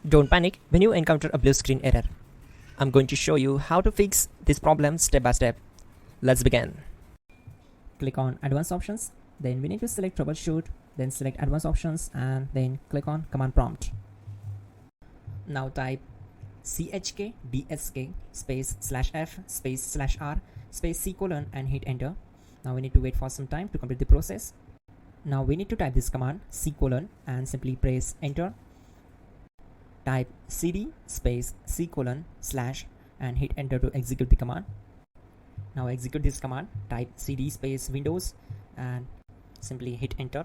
Don't panic when you encounter a blue screen error. I'm going to show you how to fix this problem step by step. Let's begin. Click on Advanced Options, then we need to select Troubleshoot, then select Advanced Options and then click on Command Prompt. Now type chkdsk space /f space /r space c colon and hit enter. Now we need to wait for some time to complete the process. Now we need to type this command c colon and simply press enter. Type cd space c colon / and hit enter to execute the command. Now execute this command. Type cd space windows and simply hit enter.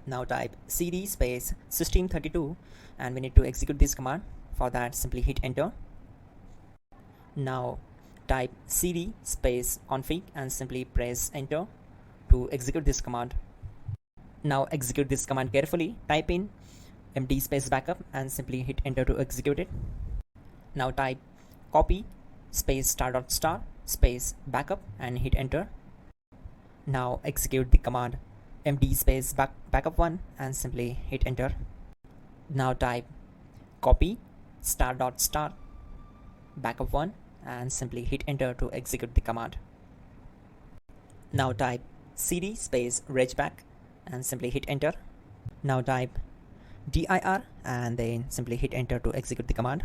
Now type cd space system32 and we need to execute this command. For that, simply hit enter. Now type cd space config and simply press enter to execute this command. Now execute this command carefully. Type in md space backup and simply hit enter to execute it. Now type copy space ** space backup and hit enter. Now execute the command md space backup1 and simply hit enter. Now type copy ** backup1 and simply hit enter to execute the command. Now type cd space regback and simply hit enter. Now type dir and then simply hit enter to execute the command.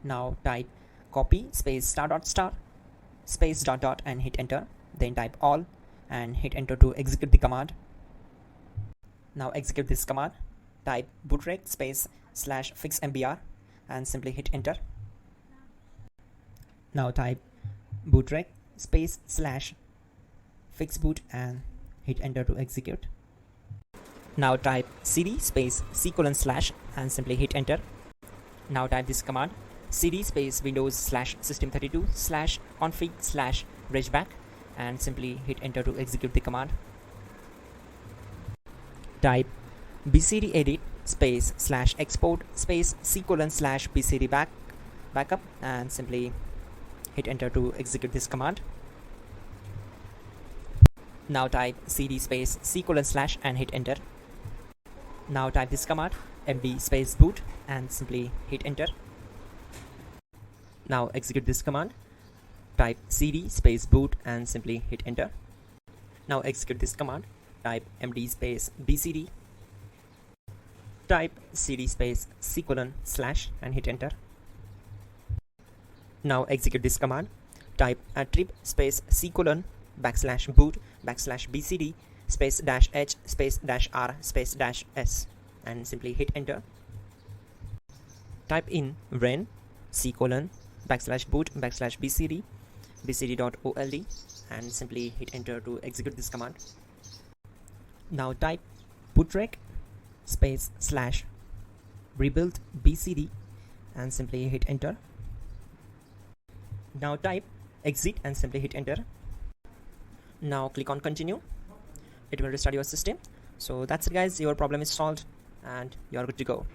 Now type copy space ** space .. and hit enter. Then type all and hit enter to execute the command. Now execute this command. Type bootrec space /fixmbr and simply hit enter. Now type bootrec space /fixboot and hit enter to execute. Now type cd space c colon / and simply hit enter. Now type this command cd space windows /system32 /config /regback and simply hit enter to execute the command. Type bcd edit space /export space c colon /bcd backup and simply hit enter to execute this command. Now type cd space c colon / and hit enter. Now type this command md space boot and simply hit enter. Now execute this command. Type cd space boot and simply hit enter. Now execute this command. Type md space bcd. Type cd space c colon / and hit enter. Now execute this command. Type attrib space c colon /boot /bcd space -h space -r space -s and simply hit enter. Type in ren c colon /boot /bcd bcd.old and simply hit enter to execute this command. Now type bootrec space /rebuild bcd and simply hit enter. Now type exit and simply hit enter. Now click on continue. It will restart your system. So that's it guys, your problem is solved and you are good to go.